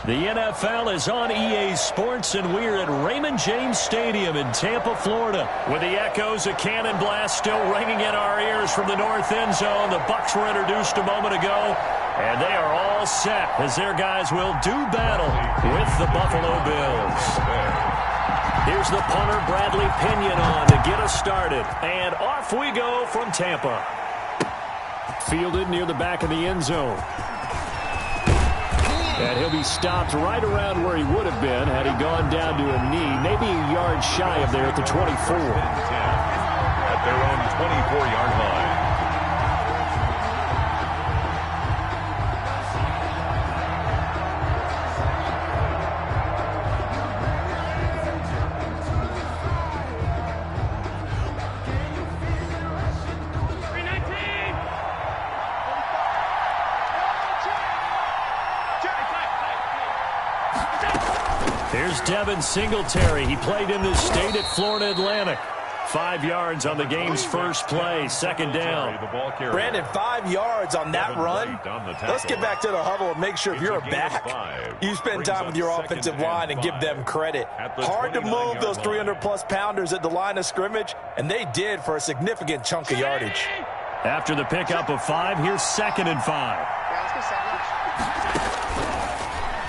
The NFL is on EA Sports, and we're at Raymond James Stadium in Tampa, Florida. With the echoes of cannon blast still ringing in our ears from the north end zone, the Bucs were introduced a moment ago, and they are all set as their guys will do battle with the Buffalo Bills. Here's the punter, Bradley Pinion, on to get us started, and off we go from Tampa. Fielded near the back of the end zone. And he'll be stopped right around where he would have been had he gone down to a knee, maybe a yard shy of there at the 24. At their own 24-yard line. Here's Devin Singletary. He played in this state at Florida Atlantic. 5 yards on the game's first play, second down. Brandon, 5 yards on that run. Let's get back to the huddle and make sure if you're a back, you spend time with your offensive line and give them credit. Hard to move those 300-plus pounders at the line of scrimmage, and they did for a significant chunk of yardage. After the pickup of 5, here's 2nd and 5.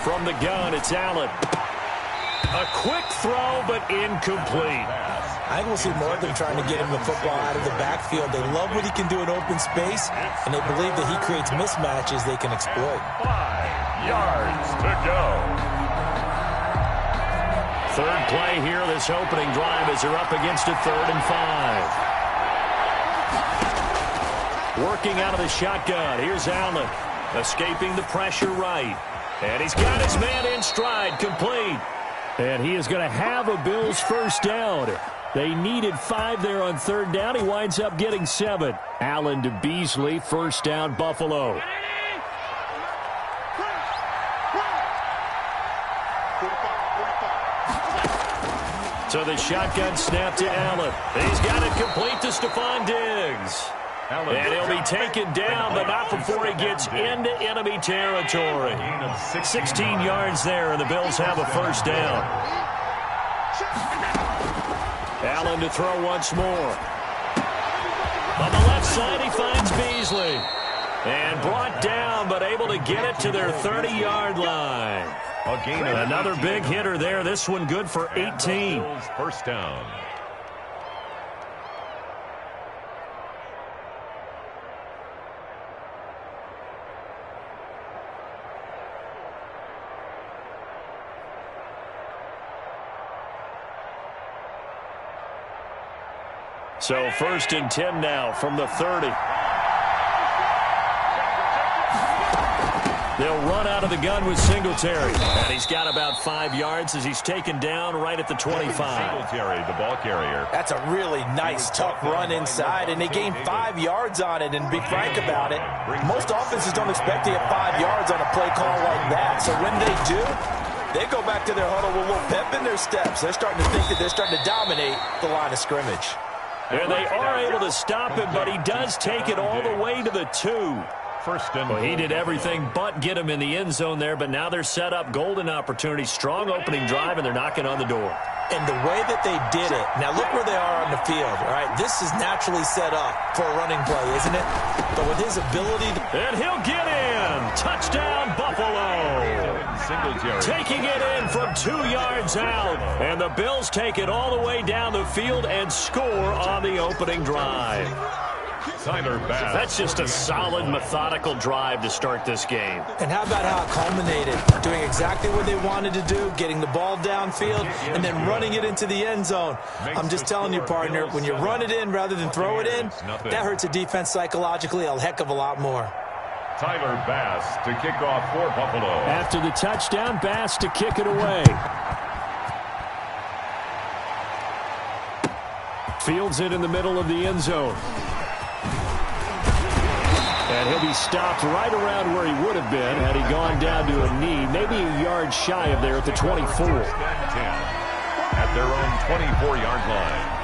From the gun, it's Allen. A quick throw, but incomplete. I think we'll see more of them trying to get him the football out of the backfield. They love what he can do in open space, and they believe that he creates mismatches they can exploit. 5 yards to go. Third play here, this opening drive as they're up against a 3rd and 5. Working out of the shotgun. Here's Allen. Escaping the pressure right. And he's got his man in stride, complete. And he is going to have a Bills first down. They needed 5 there on 3rd down. He winds up getting 7. Allen to Beasley, first down, Buffalo. So the shotgun snap to Allen. He's got it complete to Stephon Diggs. And he'll be taken down, but not before he gets into enemy territory. 16 yards there, and the Bills have a first down. Allen to throw once more. On the left side, he finds Beasley. And brought down, but able to get it to their 30-yard line. Another big hitter there. This one good for 18. First down. So 1st and 10 now from the 30. They'll run out of the gun with Singletary. And he's got about 5 yards as he's taken down right at the 25. Singletary, the ball carrier. That's a really nice, tough run inside, and they gained 5 yards on it. And to be frank about it, most offenses don't expect to get 5 yards on a play call like that. So when they do, they go back to their huddle with a little pep in their steps. They're starting to think that they're starting to dominate the line of scrimmage. And they are able to stop him, but he does take it all the way to the 2. Well, he did everything but get him in the end zone there, but now they're set up. Golden opportunity, strong opening drive, and they're knocking on the door. And the way that they did it, now look where they are on the field, all right? This is naturally set up for a running play, isn't it? But with his ability to... And he'll get in. Touchdown, Buffalo. Taking it in from 2 yards out. And the Bills take it all the way down the field and score on the opening drive. That's just a solid, methodical drive to start this game. And how about how it culminated? Doing exactly what they wanted to do, getting the ball downfield, and then running it into the end zone. I'm just telling you, partner, when you run it in rather than throw it in, that hurts a defense psychologically a heck of a lot more. Tyler Bass to kick off for Buffalo. After the touchdown, Bass to kick it away. Fields it in the middle of the end zone. And he'll be stopped right around where he would have been had he gone down to a knee, maybe a yard shy of there at the 24. At their own 24-yard line.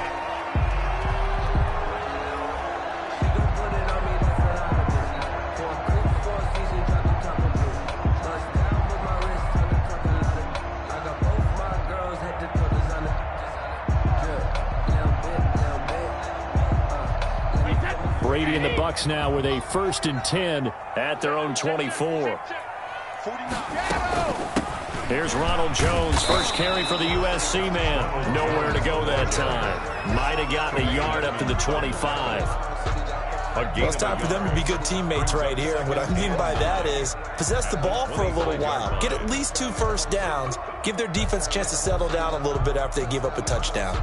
Brady and the Bucs now with a 1st and 10 at their own 24. Here's Ronald Jones, first carry for the USC man. Nowhere to go that time. Might have gotten a yard up to the 25. Well, it's time for them to be good teammates right here. And what I mean by that is possess the ball for a little while. Get at least 2 first downs. Give their defense a chance to settle down a little bit after they give up a touchdown.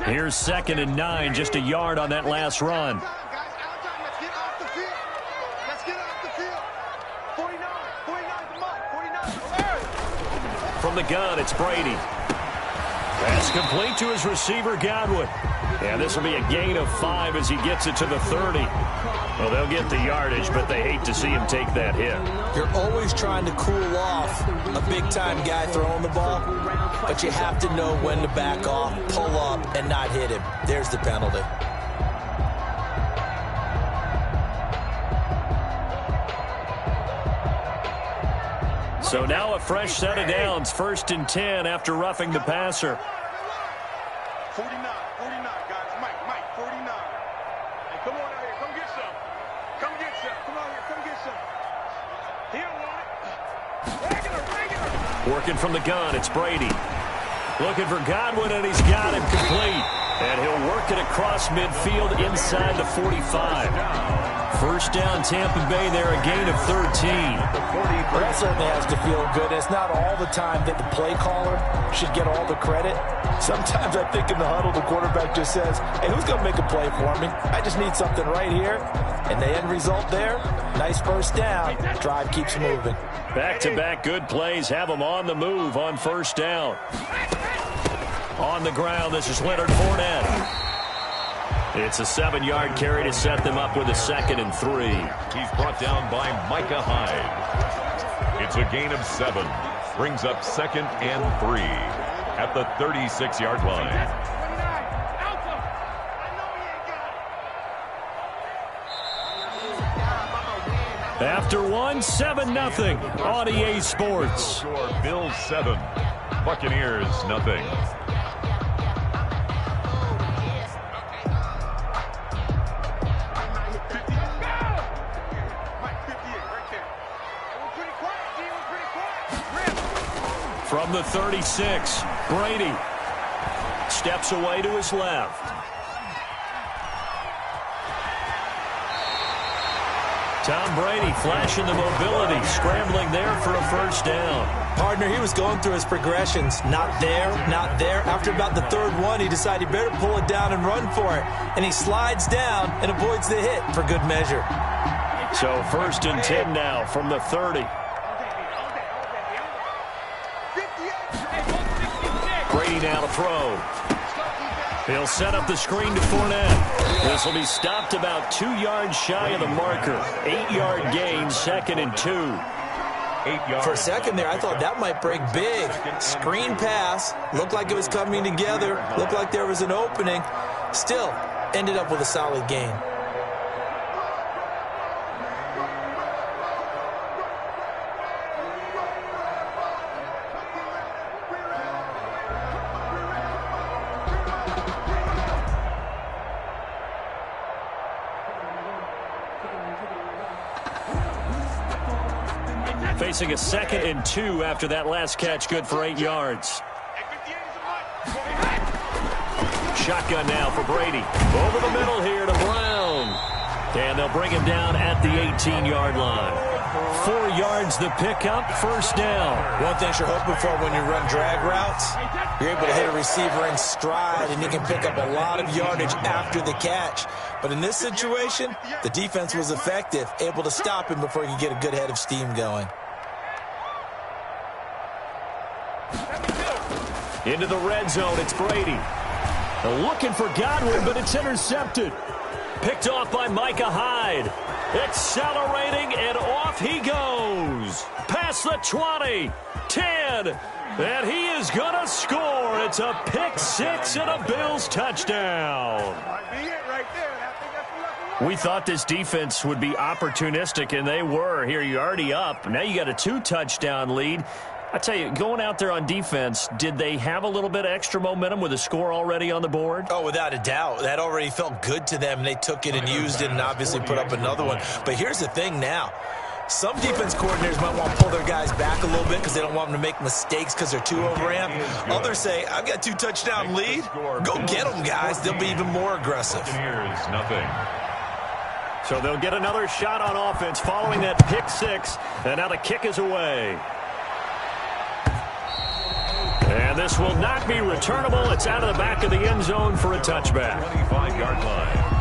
Here's 2nd and 9, just a yard on that last run. From the gun, it's Brady. Pass complete to his receiver, Godwin. And this will be a gain of 5 as he gets it to the 30. Well, they'll get the yardage, but they hate to see him take that hit. You're always trying to cool off a big-time guy throwing the ball, but you have to know when to back off, pull up, and not hit him. There's the penalty. So now a fresh set of downs, 1st and 10 after roughing the passer. 49, guys. Mike, 49. Hey, come on out here. Come get some. Come get some. Come on here. Come get some. He don't want it. Regular. Working from the gun, it's Brady. Looking for Godwin, and he's got him complete. And he'll work it across midfield inside the 45. First down, Tampa Bay there, a gain of 13. Well, that certainly has to feel good. It's not all the time that the play caller should get all the credit. Sometimes I think in the huddle, the quarterback just says, hey, who's going to make a play for me? I just need something right here. And the end result there, nice first down. Drive keeps moving. Back-to-back good plays have them on the move on first down. On the ground, this is Leonard Fournette. It's a 7-yard carry to set them up with a 2nd and 3. He's brought down by Micah Hyde. It's a gain of 7. Brings up 2nd and 3 at the 36-yard line. After 1, 7-0 on EA Sports. Score Bills 7, Buccaneers nothing. From the 36, Brady steps away to his left. Tom Brady flashing the mobility, scrambling there for a first down. Partner, he was going through his progressions. Not there, not there. After about the 3rd one, he decided he better pull it down and run for it. And he slides down and avoids the hit for good measure. So 1st and 10 now from the 30. Brady now to throw. He'll set up the screen to Fournette. This will be stopped about 2 yards shy of the marker. 8-yard gain, 2nd and 2. 8 yards. For a second there, I thought that might break big. Screen pass. Looked like it was coming together. Looked like there was an opening. Still, ended up with a solid gain. Facing a 2nd and 2 after that last catch, good for 8 yards. Shotgun now for Brady. Over the middle here to Brown. And they'll bring him down at the 18-yard line. 4 yards the pickup, first down. One thing you're hoping for when you run drag routes, you're able to hit a receiver in stride, and you can pick up a lot of yardage after the catch. But in this situation, the defense was effective, able to stop him before he could get a good head of steam going. Into the red zone, it's Brady. They're looking for Godwin, but it's intercepted. Picked off by Micah Hyde. Accelerating, and off he goes. Past the 20, 10, and he is going to score. It's a pick 6 and a Bills touchdown. We thought this defense would be opportunistic, and they were. Here, you're already up. Now you got a 2-touchdown lead. I tell you, going out there on defense, did they have a little bit of extra momentum with a score already on the board? Oh, without a doubt. That already felt good to them. They took it and used it and obviously put up another one. But here's the thing now. Some defense coordinators might want to pull their guys back a little bit because they don't want them to make mistakes because they're too overamped. Others say, I've got 2-touchdown lead. Go get them, guys. They'll be even more aggressive. Here's nothing. So they'll get another shot on offense following that pick six. And now the kick is away. And this will not be returnable. It's out of the back of the end zone for a touchback. 25-yard line.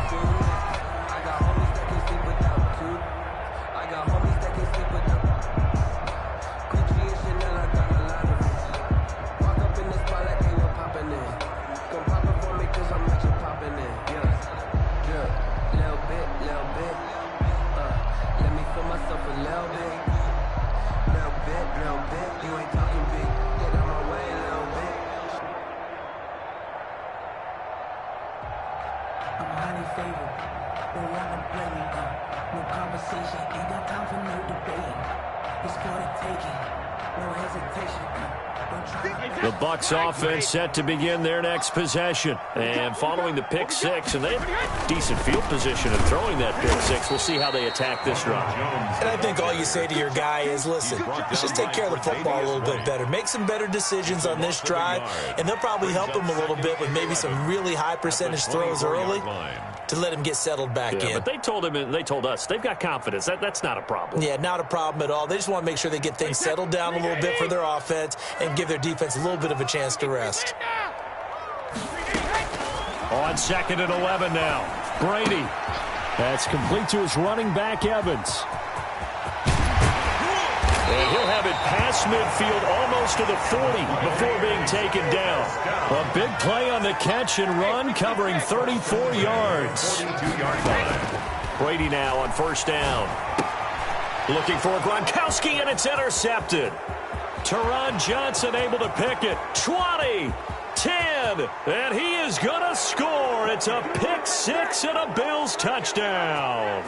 The Bucs offense set to begin their next possession. And following the pick six, and they have decent field position in throwing that pick six. We'll see how they attack this drive. And I think all you say to your guy is, listen, let's just take care of the football a little bit better. Make some better decisions on this drive, and they'll probably help him a little bit with maybe some really high percentage throws early to let him get settled back in. But they told him and they told us they've got confidence. That's not a problem. Yeah, not a problem at all. They just want to make sure they get things settled down a little bit for their offense and give their defense a little bit of a chance to rest. On 2nd and 11 now. Brady. That's complete to his running back, Evans. And he'll have it past midfield almost to the 40 before being taken down. A big play on the catch and run, covering 34 yards. Brady now on 1st down. Looking for Gronkowski, and it's intercepted. Teron Johnson able to pick it. 20, 10, and he is going to score. It's a pick six and a Bills touchdown.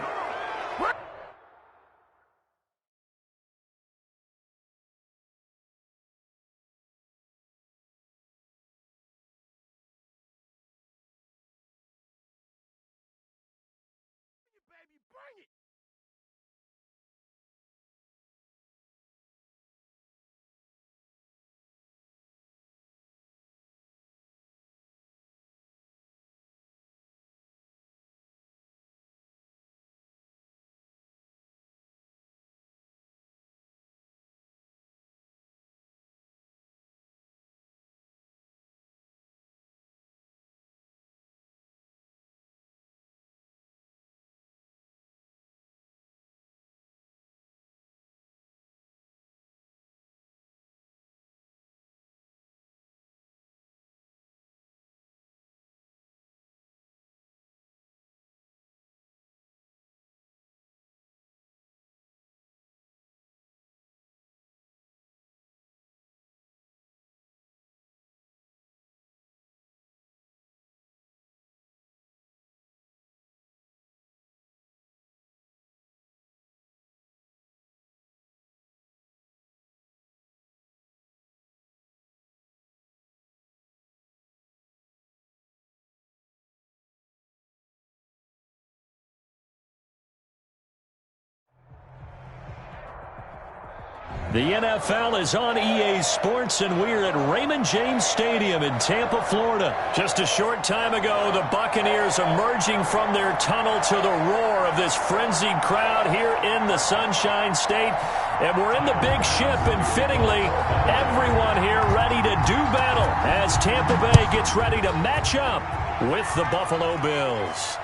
The NFL is on EA Sports, and we're at Raymond James Stadium in Tampa, Florida. Just a short time ago, the Buccaneers emerging from their tunnel to the roar of this frenzied crowd here in the Sunshine State. And we're in the big ship, and fittingly, everyone here ready to do battle as Tampa Bay gets ready to match up with the Buffalo Bills.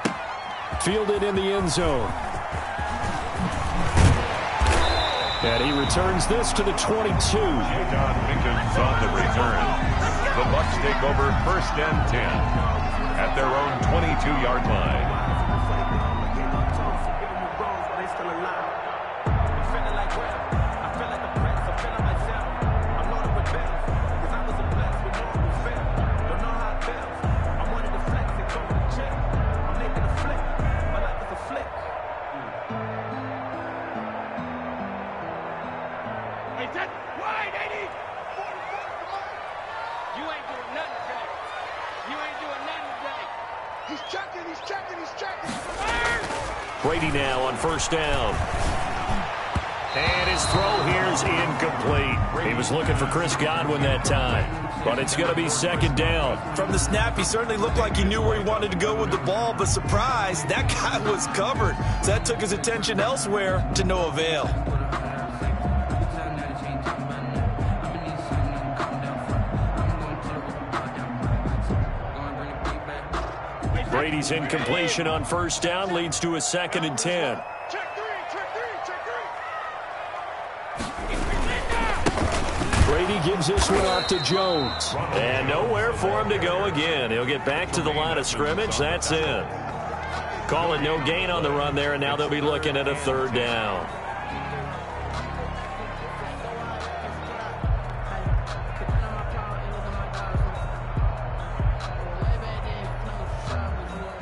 Fielded in the end zone. And he returns this to the 22. John Minkins on the return. The Bucs take over 1st and 10 at their own 22-yard line. Brady now on first down. And his throw here is incomplete. He was looking for Chris Godwin that time, but it's going to be second down. From the snap, he certainly looked like he knew where he wanted to go with the ball, but surprise, that guy was covered. So that took his attention elsewhere to no avail. Brady's incompletion on first down leads to a 2nd and 10. Brady gives this one off to Jones. And nowhere for him to go again. He'll get back to the line of scrimmage. That's in. Call it no gain on the run there, and now they'll be looking at a 3rd down.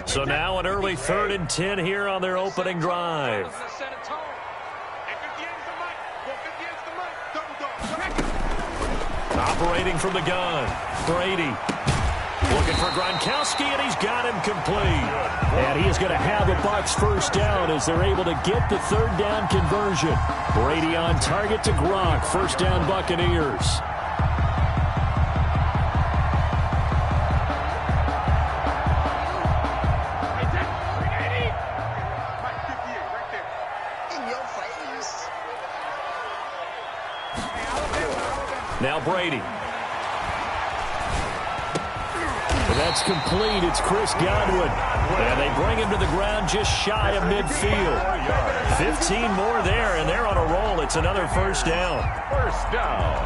So now an early 3rd and 10 here on their opening drive. Operating from the gun, Brady looking for Gronkowski, and he's got him complete. And he is going to have a Bucs first down as they're able to get the 3rd down conversion. Brady on target to Gronk, first down Buccaneers. Now Brady. That's complete. It's Chris Godwin. And they bring him to the ground just shy of midfield. 15 more there, and they're on a roll. It's another first down. First down.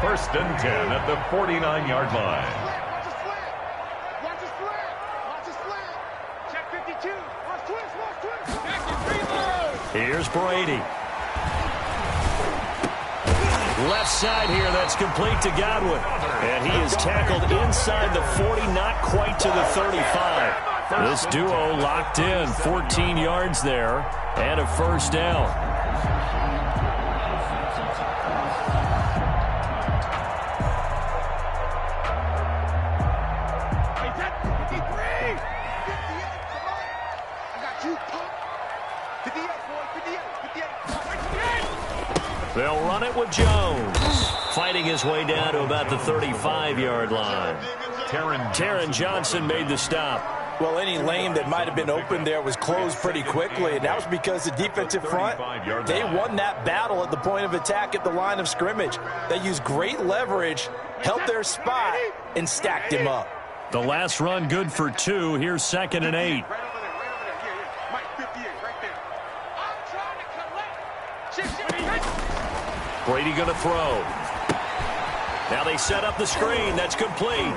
1st and 10 at the 49-yard line. Watch the split. Watch the split. Check 52. Watch twist. Here's Brady. Left side here, that's complete to Godwin. And he is tackled inside the 40, not quite to the 35. This duo locked in, 14 yards there, and a first down. They'll run it with Jones, fighting his way down to about the 35-yard line. Taron Johnson made the stop. Well, any lane that might have been open there was closed pretty quickly, and that was because the defensive front, they won that battle at the point of attack at the line of scrimmage. They used great leverage, held their spot, and stacked him up. The last run good for 2. Here's 2nd and 8. Brady going to throw. Now they set up the screen. That's complete.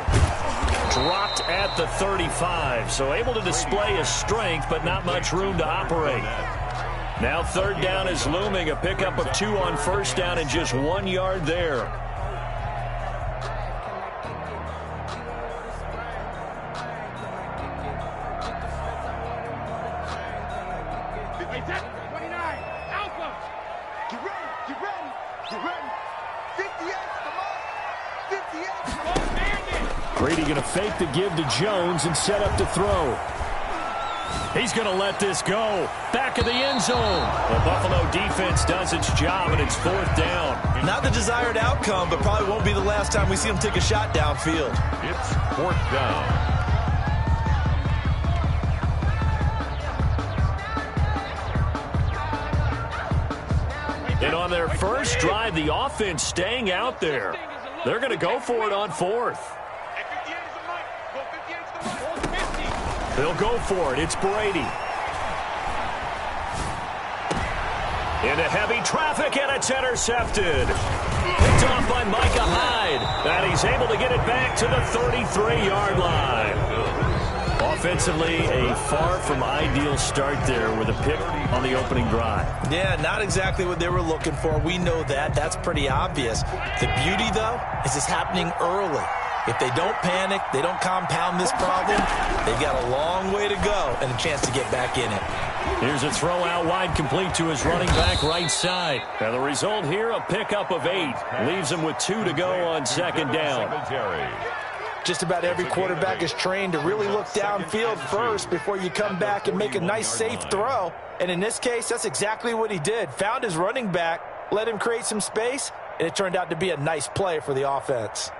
Dropped at the 35. So able to display his strength, but not much room to operate. Now 3rd down is looming. A pickup of 2 on first down and just 1 yard there. Brady going to fake the give to Jones and set up to throw. He's going to let this go. Back of the end zone. The Buffalo defense does its job, and it's 4th down. Not the desired outcome, but probably won't be the last time we see him take a shot downfield. It's 4th down. And on their first drive, the offense staying out there. They're going to go for it on 4th. They'll go for it. It's Brady. Into heavy traffic, and it's intercepted. Picked off by Micah Hyde. And he's able to get it back to the 33-yard line. Offensively, a far from ideal start there with a pick on the opening drive. Yeah, not exactly what they were looking for. We know that. That's pretty obvious. The beauty, though, is it's happening early. If they don't panic, they don't compound this problem, they've got a long way to go and a chance to get back in it. Here's a throw out wide, complete to his running back right side. And the result here, a pickup of 8. Leaves him with 2 to go on 2nd down. Just about every quarterback is trained to really look downfield first before you come back and make a nice, safe throw. And in this case, that's exactly what he did. Found his running back, let him create some space, and it turned out to be a nice play for the offense.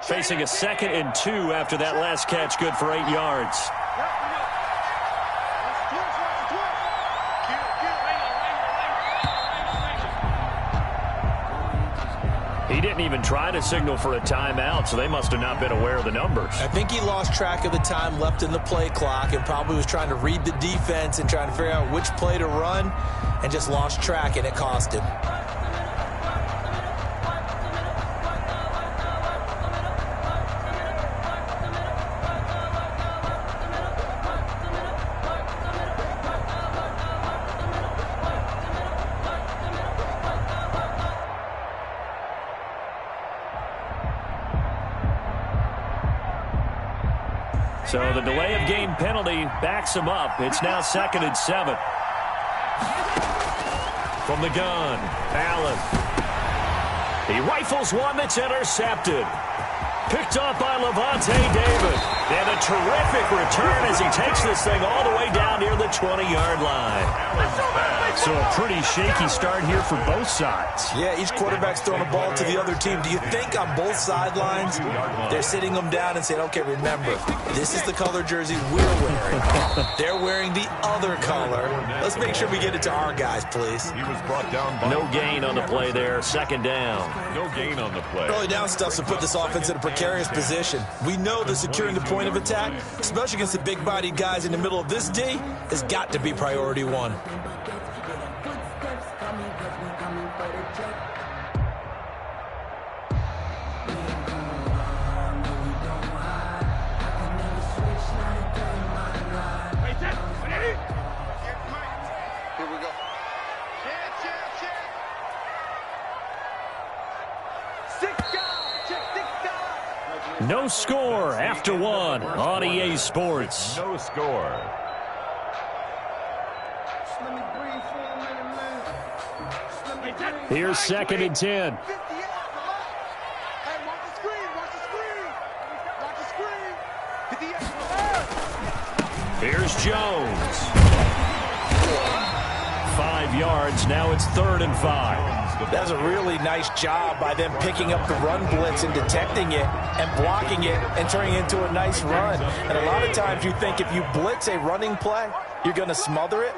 Facing a 2nd and 2 after that last catch, good for 8 yards. He didn't even try to signal for a timeout, so they must have not been aware of the numbers. I think he lost track of the time left in the play clock and probably was trying to read the defense and trying to figure out which play to run and just lost track, and it cost him. So the delay of game penalty backs him up. It's now 2nd and 7. From the gun, Allen. He rifles one that's intercepted. Picked up by Levante David. And a terrific return as he takes this thing all the way down near the 20-yard line. So a pretty shaky start here for both sides. Yeah, each quarterback's throwing a ball to the other team. Do you think on both sidelines they're sitting them down and saying, okay, remember, this is the color jersey we're wearing. They're wearing the other color. Let's make sure we get it to our guys, please. He was brought down by no gain on the play there. 2nd down. No gain on the play. Early down stuff to put this offense in a precarious position. We know that securing the point of attack, especially against the big-bodied guys in the middle of this D, has got to be priority one. No score after 1 on EA Sports. No score. Here's 2nd and 10. Here's Jones. 5 yards. Now it's 3rd and 5. That's a really nice job by them picking up the run blitz and detecting it and blocking it and turning it into a nice run. And a lot of times you think if you blitz a running play, you're going to smother it.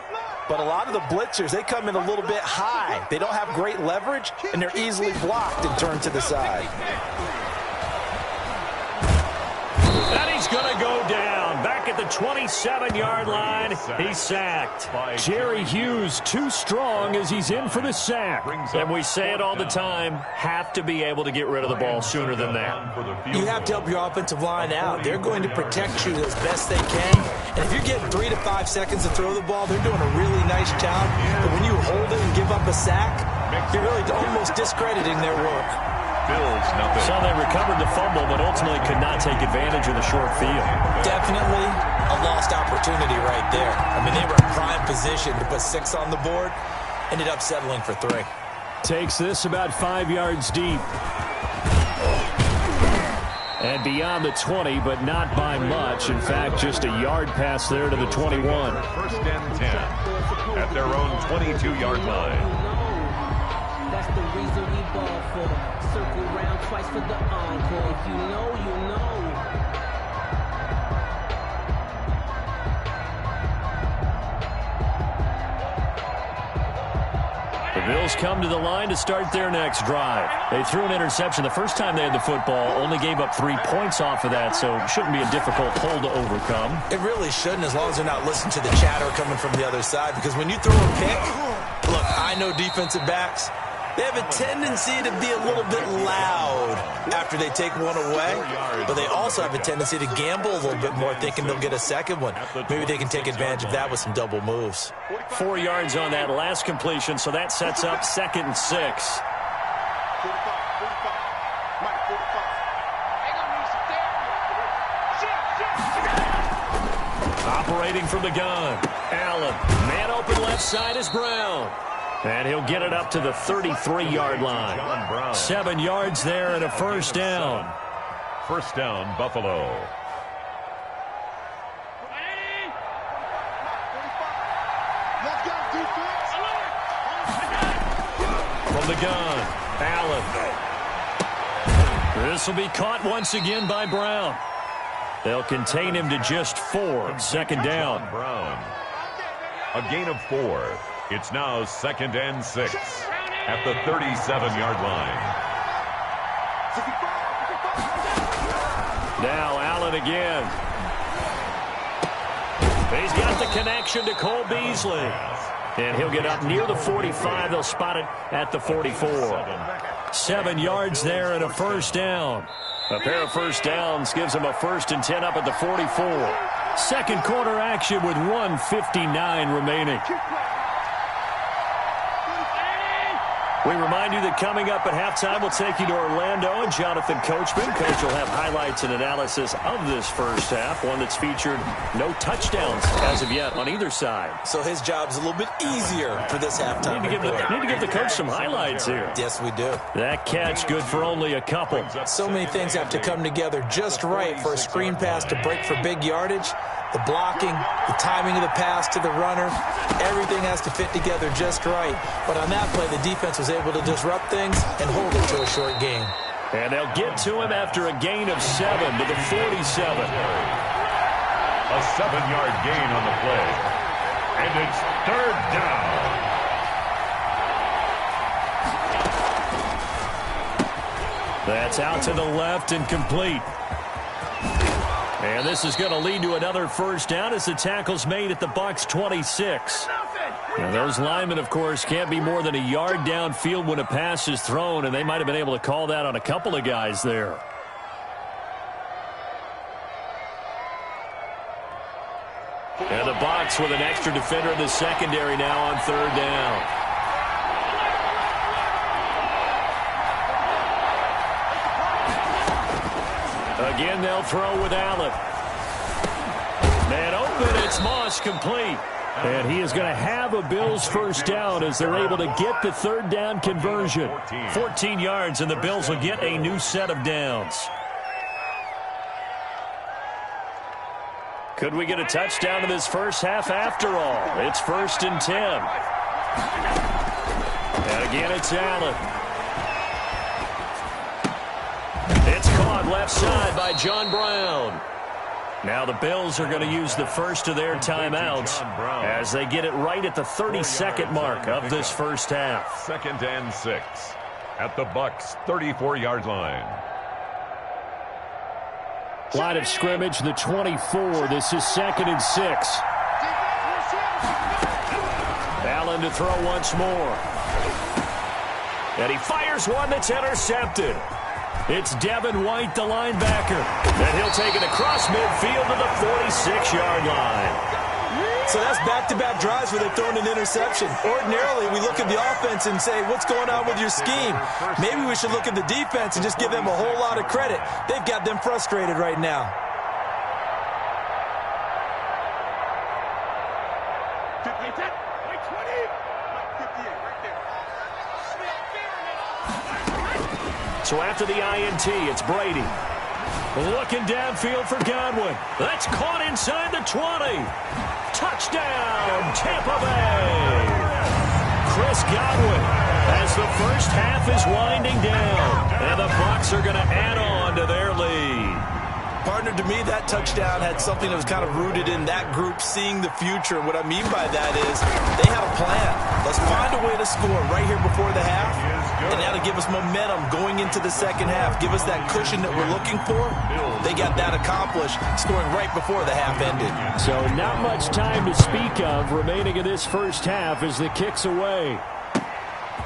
But a lot of the blitzers, they come in a little bit high. They don't have great leverage, and they're easily blocked and turned to the side. And he's going to go down. Back at the 27-yard line, he's sacked. Jerry Hughes too strong as he's in for the sack. And we say it all the time, have to be able to get rid of the ball sooner than that. You have to help your offensive line out. They're going to protect you as best they can. And if you're getting 3 to 5 seconds to throw the ball, they're doing a really nice job. But when you hold it and give up a sack, you're really almost discrediting their work. Bills, nothing. So they recovered the fumble, but ultimately could not take advantage of the short field. Definitely a lost opportunity right there. I mean, they were in prime position to put 6 on the board. Ended up settling for 3. Takes this about 5 yards deep. And beyond the 20, but not by much. In fact, just a yard pass there to the 21. 1st and 10 at their own 22-yard line. That's the reason we ball for. Circle round twice for the encore. If you know, you know. The Bills come to the line to start their next drive. They threw an interception the first time they had the football, only gave up 3 points off of that, so it shouldn't be a difficult hole to overcome. It really shouldn't, as long as they're not listening to the chatter coming from the other side, because when you throw a pick, look, I know defensive backs, they have a tendency to be a little bit loud after they take one away, but they also have a tendency to gamble a little bit more, thinking they'll get a second one. Maybe they can take advantage of that with some double moves. 4 yards on that last completion, so that sets up 2nd and 6. operating from the gun. Allen, man open left side is Brown. And he'll get it up to the 33-yard line. 7 yards there and a first down. First down, Buffalo. From the gun, Allen. This will be caught once again by Brown. They'll contain him to just 4. Second down. Brown. A gain of 4. It's now 2nd and 6 at the 37-yard line. Now Allen again. He's got the connection to Cole Beasley. And he'll get up near the 45. They'll spot it at the 44. 7 yards there and a first down. A pair of first downs gives him a 1st and 10 up at the 44. Second quarter action with 1:59 remaining. We remind you that coming up at halftime, we'll take you to Orlando and Jonathan Coachman. Coach will have highlights and analysis of this first half, one that's featured no touchdowns as of yet on either side. So his job's a little bit easier for this halftime. Need to give the coach some highlights here. Yes, we do. That catch good for only a couple. So many things have to come together just right for a screen pass to break for big yardage. The blocking, the timing of the pass to the runner, everything has to fit together just right. But on that play, the defense was able to disrupt things and hold it to a short gain. And they'll get to him after a gain of 7 to the 47. A 7-yard gain on the play. And it's 3rd down. That's out to the left and complete. And this is going to lead to another first down as the tackle's made at the Bucs 26. Now those linemen, of course, can't be more than a yard downfield when a pass is thrown, and they might have been able to call that on a couple of guys there. And the Bucs with an extra defender in the secondary now on 3rd down. Again, they'll throw with Allen. Man open, it's Moss complete. And he is going to have a Bills first down as they're able to get the 3rd down conversion. 14 yards, and the Bills will get a new set of downs. Could we get a touchdown in this first half after all? It's 1st and 10. And again, it's Allen. It's caught left side by John Brown. Now the Bills are going to use the first of their timeouts as they get it right at the 32nd mark of this first half. 2nd and 6 at the Bucs 34-yard line. Line of scrimmage, the 24. This is 2nd and 6. Allen to throw once more. And he fires one that's intercepted. It's Devin White, the linebacker. And he'll take it across midfield to the 46-yard line. So that's back-to-back drives where they've thrown an interception. Ordinarily, we look at the offense and say, what's going on with your scheme? Maybe we should look at the defense and just give them a whole lot of credit. They've got them frustrated right now. So after the INT, it's Brady. Looking downfield for Godwin. That's caught inside the 20. Touchdown, Tampa Bay. Chris Godwin as the first half is winding down. And the Bucs are going to add on to their lead. Partner, to me, that touchdown had something that was kind of rooted in that group seeing the future. And what I mean by that is they had a plan. Let's find a way to score right here before the half. And that'll give us momentum going into the second half. Give us that cushion that we're looking for. They got that accomplished, scoring right before the half ended. So not much time to speak of remaining in this first half as the kick's away.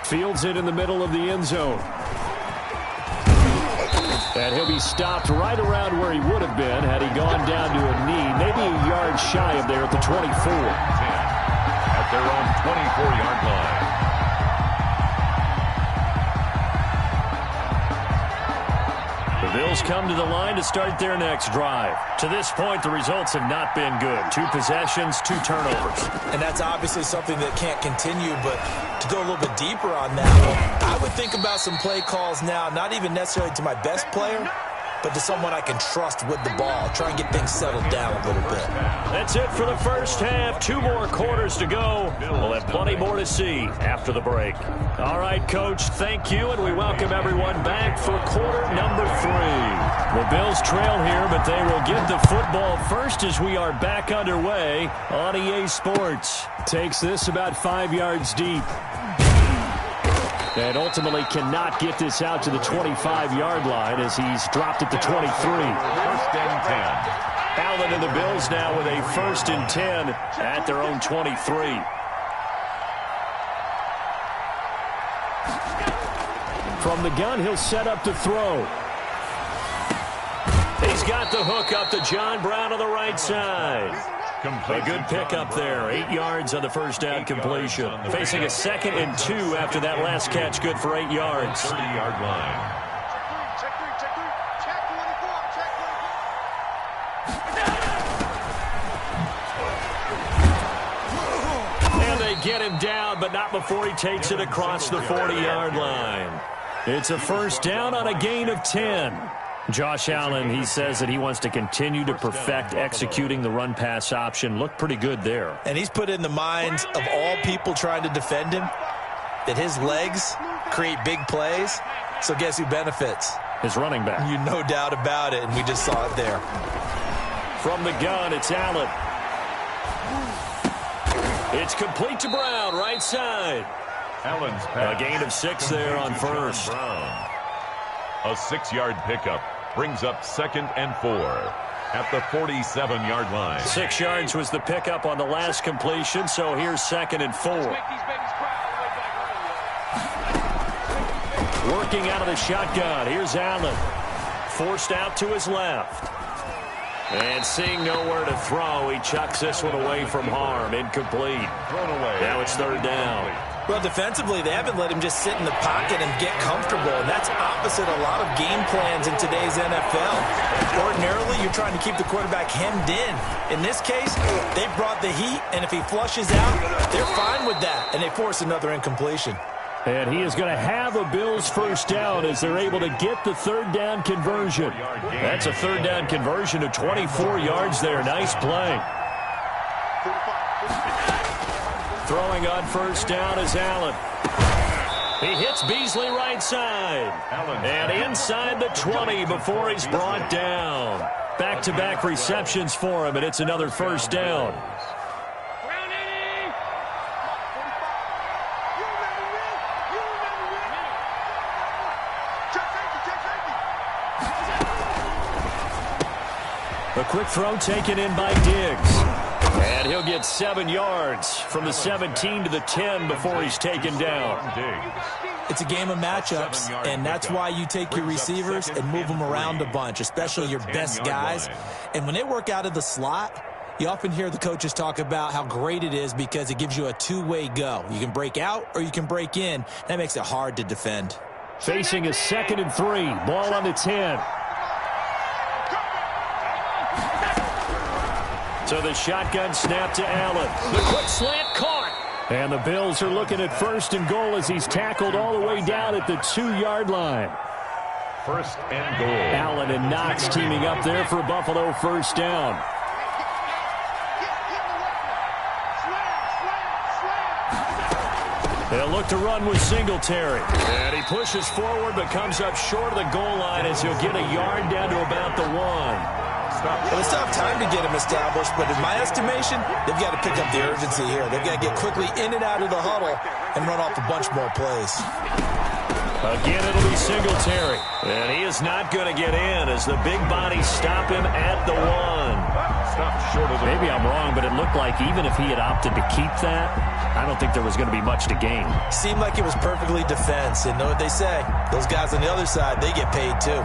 Fields it in the middle of the end zone. And he'll be stopped right around where he would have been had he gone down to a knee, maybe a yard shy of there at the 24. At their own 24-yard line. Bills come to the line to start their next drive. To this point, the results have not been good. 2 possessions, 2 turnovers. And that's obviously something that can't continue, but to go a little bit deeper on that, I would think about some play calls now, not even necessarily to my best player, but to someone I can trust with the ball. Try and get things settled down a little bit. That's it for the first half. 2 more quarters to go. We'll have plenty more to see after the break. All right, Coach, thank you, and we welcome everyone back for quarter number 3. The Bills trail here, but they will get the football first as we are back underway on EA Sports. Takes this about 5 yards deep. And ultimately cannot get this out to the 25-yard line as he's dropped at the 23. First and 10. Allen and the Bills now with a 1st and 10 at their own 23. From the gun, he'll set up to throw. He's got the hook up to John Brown on the right side. A good pickup there. 8 yards on the first down completion. Facing a 2nd and 2 after that last catch. Good for 8 yards. 30-yard line. And they get him down, but not before he takes it across the 40-yard line. It's a first down on a gain of 10. Josh Allen, he says that he wants to continue to perfect executing the run-pass option. Looked pretty good there. And he's put in the minds of all people trying to defend him that his legs create big plays. So guess who benefits? His running back. You no doubt about it, and we just saw it there. From the gun, it's Allen. It's complete to Brown, right side. Allen's A gain of 6 there on first. A 6-yard pickup brings up 2nd and 4 at the 47-yard line. 6 yards was the pickup on the last completion, so here's 2nd and 4. Working out of the shotgun. Here's Allen. Forced out to his left. And seeing nowhere to throw, he chucks this one away from harm. Incomplete. Thrown away. Now it's 3rd down. Well, defensively, they haven't let him just sit in the pocket and get comfortable, and that's opposite a lot of game plans in today's NFL. Ordinarily, you're trying to keep the quarterback hemmed in. In this case, they brought the heat, and if he flushes out, they're fine with that, and they force another incompletion. And he is going to have a Bills first down as they're able to get the 3rd down conversion. That's a 3rd down conversion of 24 yards there. Nice play. Throwing on first down is Allen. He hits Beasley right side. And inside the 20 before he's brought down. Back-to-back receptions for him, and it's another first down. A quick throw taken in by Diggs. And he'll get 7 yards from the 17 to the 10 before he's taken down. It's a game of matchups, and that's why you take your receivers and move them around a bunch, especially your best guys. And when they work out of the slot, you often hear the coaches talk about how great it is because it gives you a two-way go. You can break out or you can break in. That makes it hard to defend. Facing a 2nd and 3. Ball on the 10. So the shotgun snap to Allen. The quick slant caught. And the Bills are looking at 1st and goal as he's tackled all the way down at the 2-yard line. 1st and goal. Allen and Knox teaming up there for a Buffalo first down. They'll look to run with Singletary. And he pushes forward but comes up short of the goal line as he'll get a yard down to about the 1. Well, it's tough time to get him established, but in my estimation, they've got to pick up the urgency here. They've got to get quickly in and out of the huddle and run off a bunch more plays. Again, it'll be Singletary. And he is not going to get in as the big bodies stop him at the 1. Stop short of the Maybe I'm wrong, but it looked like even if he had opted to keep that, I don't think there was going to be much to gain. Seemed like it was perfectly defense. And know what they say? Those guys on the other side, they get paid too.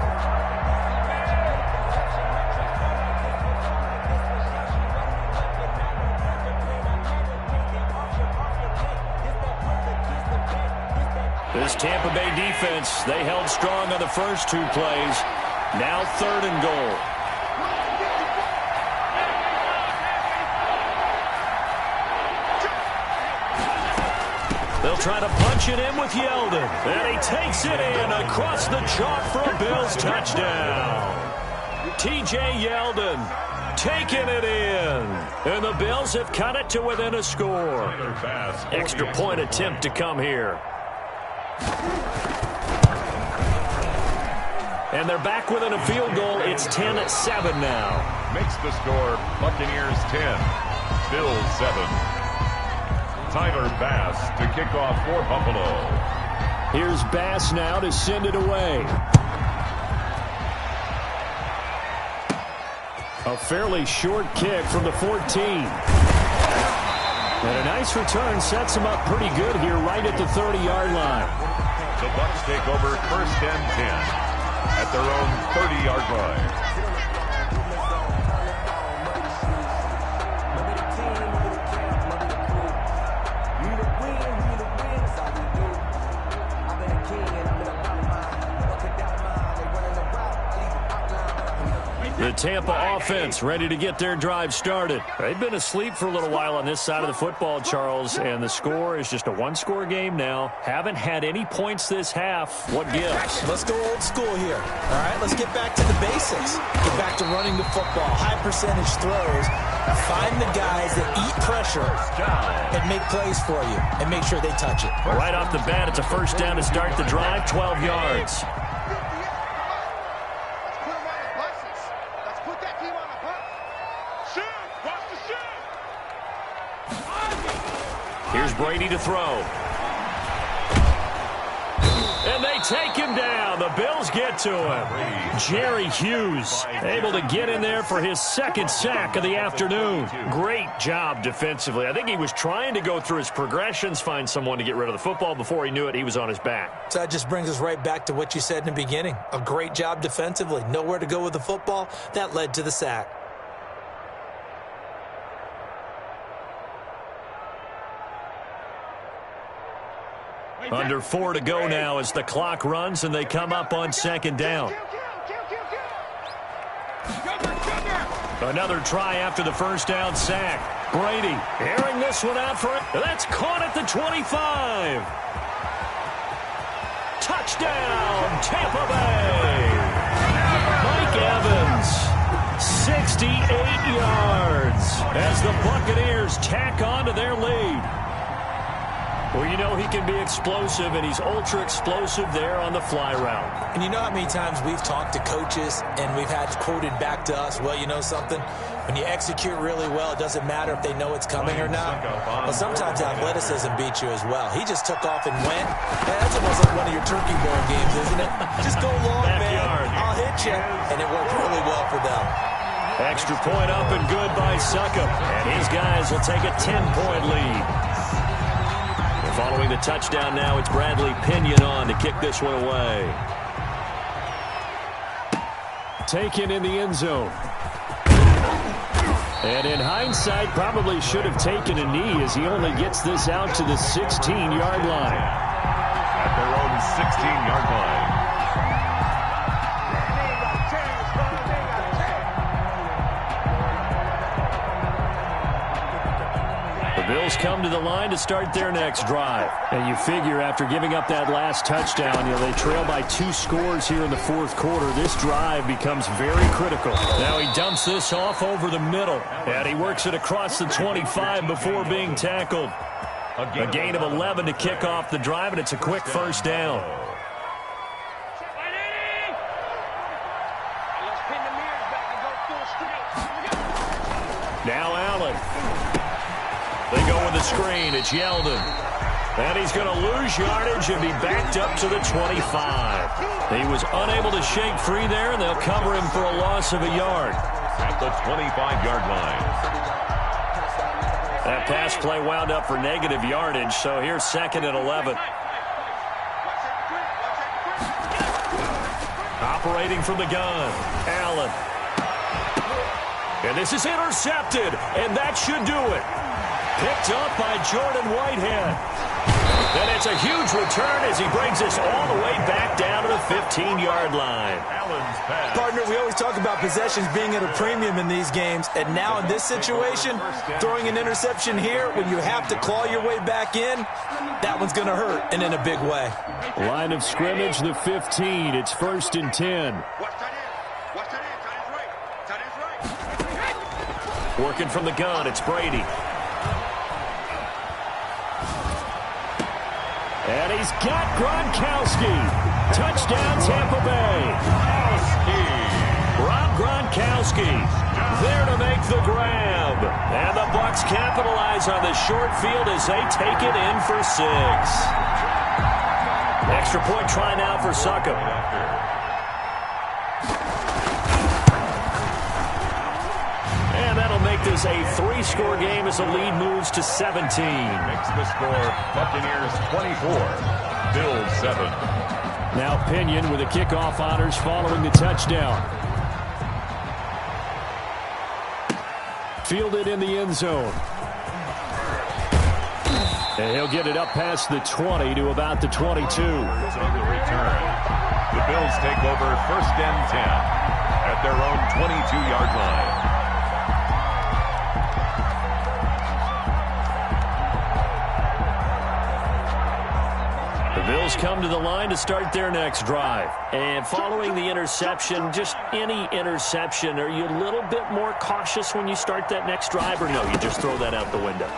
This Tampa Bay defense, they held strong on the first 2 plays. Now 3rd and goal. They'll try to punch it in with Yeldon. And he takes it in across the chalk for a Bills touchdown. T.J. Yeldon taking it in. And the Bills have cut it to within a score. Extra point attempt to come here. And they're back within a field goal. It's 10-7 now. Makes the score Buccaneers 10, Bills 7. Tyler Bass to kick off for Buffalo. Here's Bass now to send it away. A fairly short kick from the 14. And a nice return sets him up pretty good here right at the 30-yard line. The Bucs take over 1st and 10 at their own 30-yard line. The Tampa offense ready to get their drive started. They've been asleep for a little while on this side of the football, Charles, and the score is just a one-score game now. Haven't had any points this half. What gives? Let's go old school here. All right, let's get back to the basics. Get back to running the football, high percentage throws. Find the guys that eat pressure and make plays for you and make sure they touch it. Right off the bat, it's a 1st down to start the drive, 12 yards. Here's Brady to throw. And they take him down. The Bills get to him. Jerry Hughes able to get in there for his 2nd sack of the afternoon. Great job defensively. I think he was trying to go through his progressions, find someone to get rid of the football. Before he knew it, he was on his back. So that just brings us right back to what you said in the beginning. A great job defensively. Nowhere to go with the football. That led to the sack. Under 4 to go now as the clock runs and they come up on 2nd down. Another try after the 1st down sack. Brady airing this one out for it. That's caught at the 25. Touchdown, Tampa Bay. Mike Evans, 68 yards as the Buccaneers tack on to their lead. Well, you know he can be explosive, and he's ultra-explosive there on the fly route. And you know how many times we've talked to coaches, and we've had quoted back to us, well, you know something? When you execute really well, it doesn't matter if they know it's coming or not. Well, sometimes athleticism beats you as well. He just took off and went. That's almost like one of your turkey bowl games, isn't it? Just go long, man. I'll hit you. And it worked really well for them. Extra point up and good by Succop. And his guys will take a 10-point lead. Following the touchdown now, it's Bradley Pinion on to kick this one away. Taken in the end zone. And in hindsight, probably should have taken a knee as he only gets this out to the 16-yard line. At their own 16-yard line. The Bills come to the line to start their next drive. And you figure after giving up that last touchdown, they trail by 2 scores here in the 4th quarter. This drive becomes very critical. Now he dumps this off over the middle. And he works it across the 25 before being tackled. A gain of 11 to kick off the drive, and it's a quick 1st down. Now Allen. They go with the screen. It's Yeldon. And he's going to lose yardage and be backed up to the 25. He was unable to shake free there, and they'll cover him for a loss of a yard. At the 25-yard line. That pass play wound up for negative yardage, so here's 2nd and 11. Operating from the gun, Allen. And this is intercepted, and that should do it. Picked up by Jordan Whitehead. And it's a huge return as he brings us all the way back down to the 15-yard line. Partner, we always talk about possessions being at a premium in these games, and now in this situation, throwing an interception here when you have to claw your way back in, that one's going to hurt, and in a big way. Line of scrimmage, the 15. It's 1st and 10. Watch tight end. Watch tight end. Tight end's right. Tight end's right. Working from the gun, it's Brady. And he's got Gronkowski. Touchdown, Tampa Bay. Rob Gronkowski there to make the grab. And the Bucs capitalize on the short field as they take it in for 6. Extra point try now for Succop. And that'll make this a 3-score game as the lead moves to 17. Makes the score Buccaneers 24, Bills 7. Now Pinion with the kickoff honors following the touchdown. Fielded in the end zone. And he'll get it up past the 20 to about the 22. On the return, the Bills take over 1st and 10 at their own 22-yard line. The Bills come to the line to start their next drive. And following the interception, just any interception, are you a little bit more cautious when you start that next drive, or no, you just throw that out the window?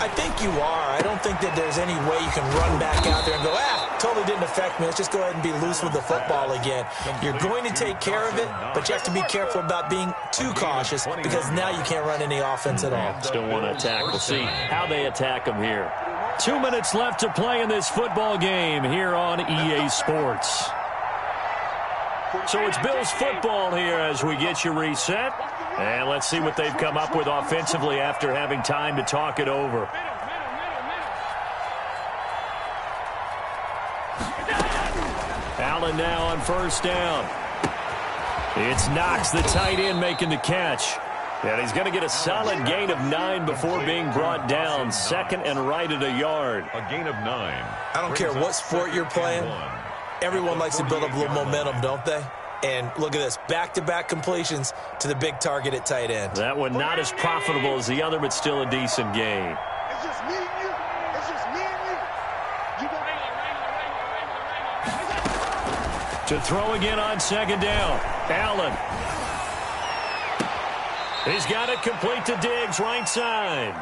I think you are. I don't think that there's any way you can run back out there and go, totally didn't affect me. Let's just go ahead and be loose with the football again. You're going to take care of it, but you have to be careful about being too cautious because now you can't run any offense at all. Still want to attack. We'll see how they attack them here. 2 minutes left to play in this football game here on EA Sports. So it's Bills football here as we get you reset. And let's see what they've come up with offensively after having time to talk it over. Allen now on 1st down. It's Knox, the tight end, making the catch. And he's going to get a solid gain of 9 before being brought down. 2nd and right at a yard. A gain of 9. I don't care what sport you're playing. Everyone likes to build up a little momentum, don't they? And look at this, back-to-back completions to the big target at tight end. That one not as profitable as the other, but still a decent gain. It's just me and you. It's just me and you. To throw again on 2nd down. Allen. He's got it complete to Diggs, right side.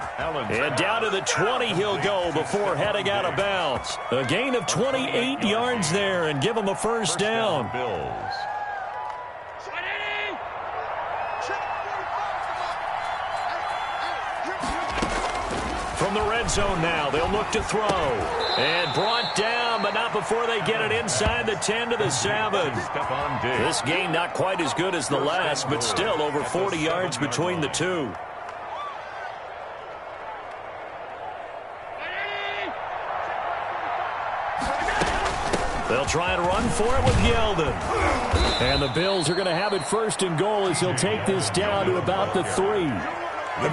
And down to the 20 he'll go before heading out of bounds. A gain of 28 yards there and give him a 1st down. Bills. From the red zone now, they'll look to throw. And brought down, but not before they get it inside the 10 to the 7. This gain not quite as good as the last, but still over 40 yards between the two. They'll try and run for it with Yeldon. And the Bills are going to have it 1st and goal as he'll take this down to about the 3.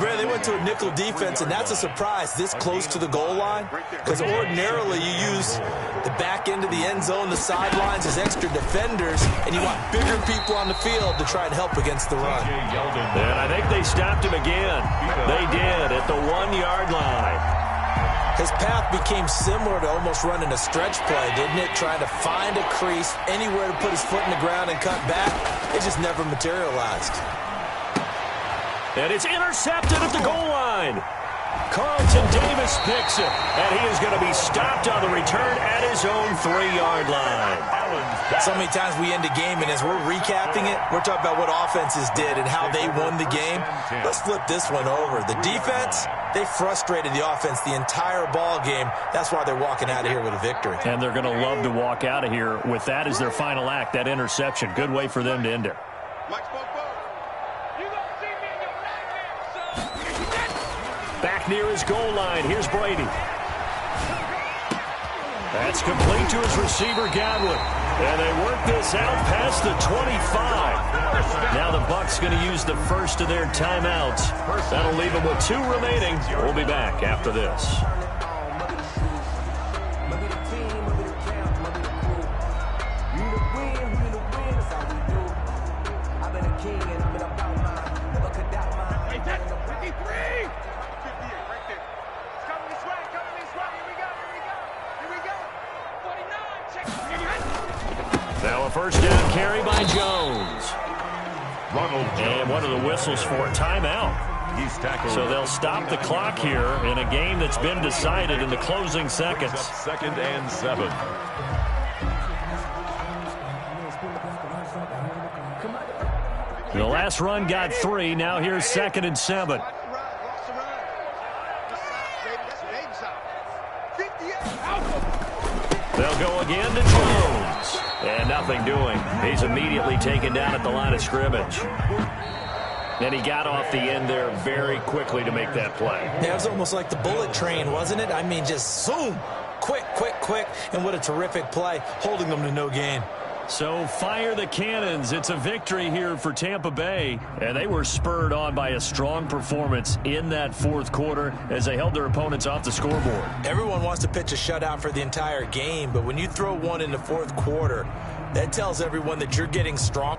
Brad, they went to a nickel defense, and that's a surprise this close to the goal line because ordinarily you use the back end of the end zone, the sidelines as extra defenders, and you want bigger people on the field to try and help against the run. And I think they stopped him again. They did at the 1-yard line. His path became similar to almost running a stretch play, didn't it? Trying to find a crease, anywhere to put his foot in the ground and cut back. It just never materialized. And it's intercepted at the goal line. Carlton Davis picks it, and he is going to be stopped on the return at his own 3-yard line. So many times we end a game, and as we're recapping it, we're talking about what offenses did and how they won the game. Let's flip this one over. The defense, they frustrated the offense the entire ball game. That's why they're walking out of here with a victory. And they're going to love to walk out of here with that as their final act, that interception. Good way for them to end it. Back near his goal line. Here's Brady. That's complete to his receiver, Godwin. And they work this out past the 25. Now the Bucs going to use the first of their timeouts. That'll leave them with 2 remaining. We'll be back after this. Now a first down carry by Jones. And one of the whistles for a timeout. He's tackled. So they'll stop the clock here in a game that's been decided in the closing seconds. Second and 7. The last run got 3. Now here's 2nd and 7. They'll go again to Jones. And nothing doing. He's immediately taken down at the line of scrimmage. And he got off the end there very quickly to make that play. Yeah, it was almost like the bullet train, wasn't it? I mean, just zoom. Quick, quick, quick. And what a terrific play, holding them to no gain. So fire the cannons. It's a victory here for Tampa Bay. And they were spurred on by a strong performance in that fourth quarter as they held their opponents off the scoreboard. Everyone wants to pitch a shutout for the entire game, but when you throw one in the fourth quarter, that tells everyone that you're getting strong.